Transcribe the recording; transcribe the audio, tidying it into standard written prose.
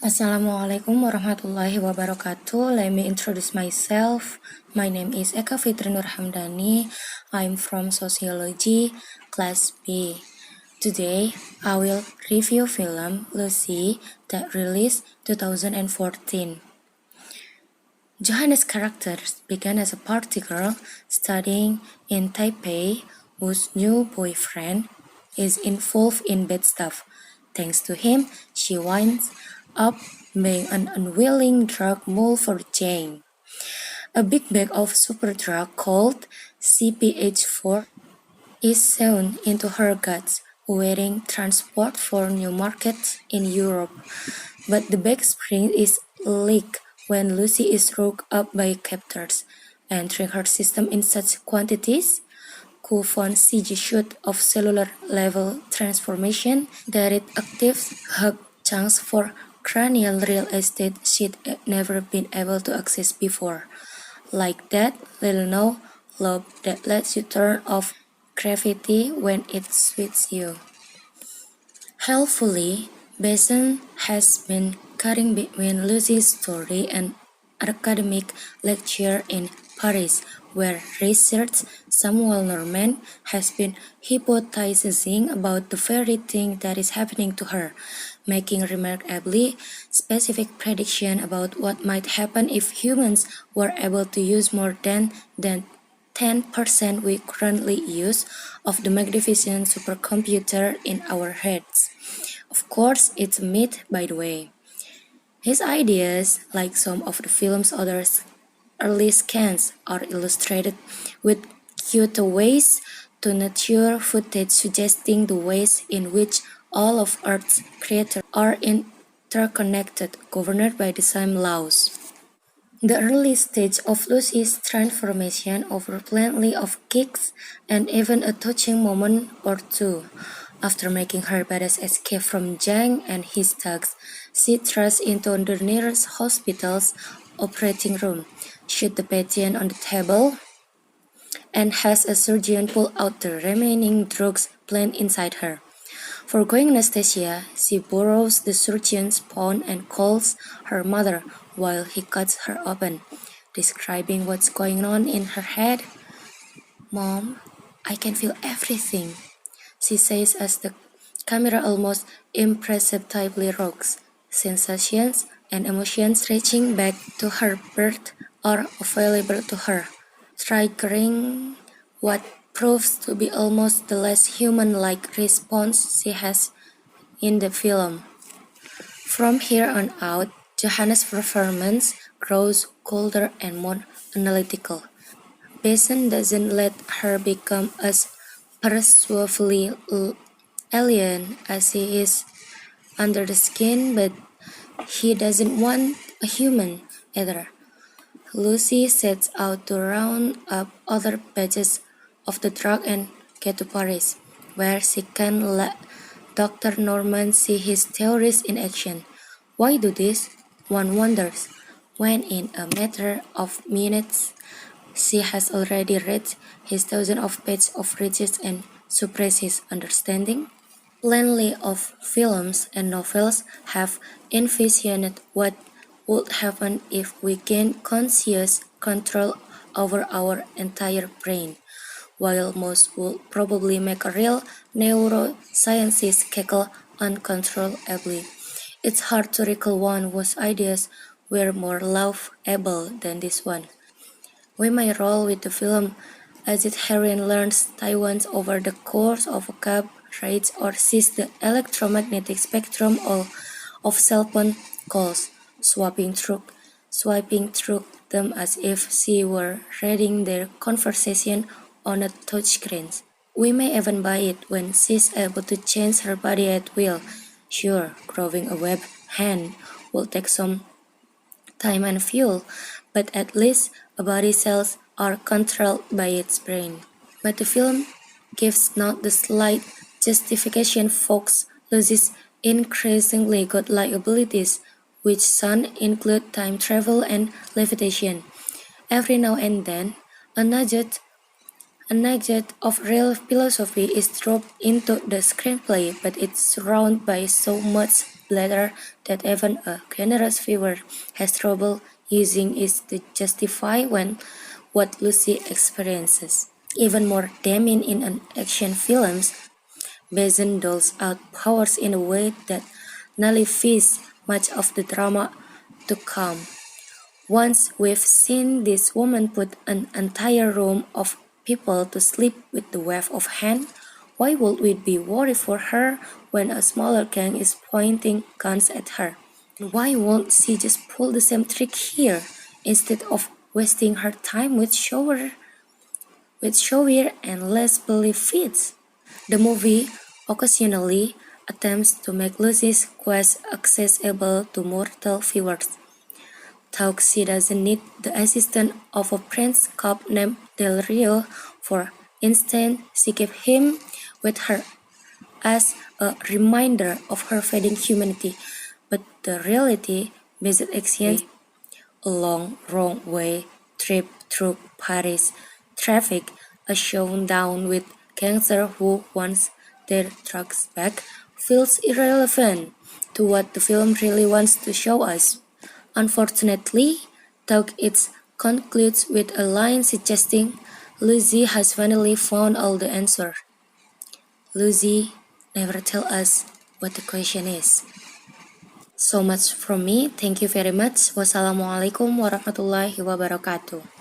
Assalamualaikum warahmatullahi wabarakatuh. Let me introduce myself. My name is Eka Fitri Nur Hamdani. I'm from Sociology, Class B. Today, I will review film Lucy that released 2014. Johanna's character began as a party girl studying in Taipei whose new boyfriend is involved in bad stuff. Thanks to him, she winds up being an unwilling drug mule for Jane. A big bag of super drug called CPH4 is sewn into her guts, awaiting transport for new markets in Europe. But the bag spring is leaked when Lucy is roughed up by captors, entering her system in such quantities, Q-Von CG shoot of cellular level transformation that it actives hug chunks for cranial real estate she'd never been able to access before. Like that little lobe that lets you turn off gravity when it suits you. Helpfully, Besson has been cutting between Lucy's story and academic lecture in Paris, where research Samuel Norman has been hypothesizing about the very thing that is happening to her, making remarkably specific prediction about what might happen if humans were able to use more than 10% we currently use of the magnificent supercomputer in our heads. Of course, it's a myth, by the way. His ideas, like some of the film's other early scans, are illustrated with cutaways to nature footage suggesting the ways in which all of Earth's creatures are interconnected, governed by the same laws. The early stage of Lucy's transformation offers plenty of kicks and even a touching moment or two. After making her badass escape from Zhang and his thugs, she thrusts into the nearest hospital's operating room, shoots the patient on the table, and has a surgeon pull out the remaining drugs planned inside her. Foregoing anesthesia, she borrows the surgeon's phone and calls her mother while he cuts her open, describing what's going on in her head. "Mom, I can feel everything," she says as the camera almost imperceptibly rocks. Sensations and emotions reaching back to her birth are available to her, triggering what proves to be almost the less human-like response she has in the film. From here on out, Johanna's performance grows colder and more analytical. Besson doesn't let her become as persuasively alien as she is under the skin, but he doesn't want a human either. Lucy sets out to round up other batches of the drug and get to Paris, where she can let Dr. Norman see his theories in action. Why do this? One wonders, when in a matter of minutes, she has already read his thousands of pages of research and suppressed his understanding. Plenty of films and novels have envisioned what would happen if we gained conscious control over our entire brain, while most would probably make a real neuroscientist cackle uncontrollably. It's hard to recall one whose ideas were more laughable than this one. We may roll with the film as its heroine learns Taiwan's over the course of a cab ride or sees the electromagnetic spectrum of cell phone calls, swiping through them as if she were reading their conversation on a touchscreen. We may even buy it when she's able to change her body at will. Sure, growing a web hand will take some time and fuel, but at least a body cells are controlled by its brain. But the film gives not the slight justification for Lucy's increasingly godlike abilities, which some include time travel and levitation. Every now and then, a nugget of real philosophy is dropped into the screenplay, but it's surrounded by so much bladder that even a generous viewer has trouble using is to justify what Lucy experiences. Even more damning in an action films, Bazin doles out powers in a way that nullifies much of the drama to come. Once we've seen this woman put an entire room of people to sleep with the wave of hand, why would we be worried for her when a smaller gang is pointing guns at her? And why won't she just pull the same trick here instead of wasting her time with showier and less belief feats? The movie occasionally attempts to make Lucy's quest accessible to mortal viewers. Thought she doesn't need the assistance of a prince cop named Del Rio. For instance, she kept him with her as a reminder of her fading humanity. But the reality, based action, a long, wrong way trip through Paris traffic, a showdown with gangsters who wants their drugs back, feels irrelevant to what the film really wants to show us. Unfortunately, though it concludes with a line suggesting Lucy has finally found all the answers. Lucy never tell us what the question is. So much from me. Thank you very much. Wassalamualaikum warahmatullahi wabarakatuh.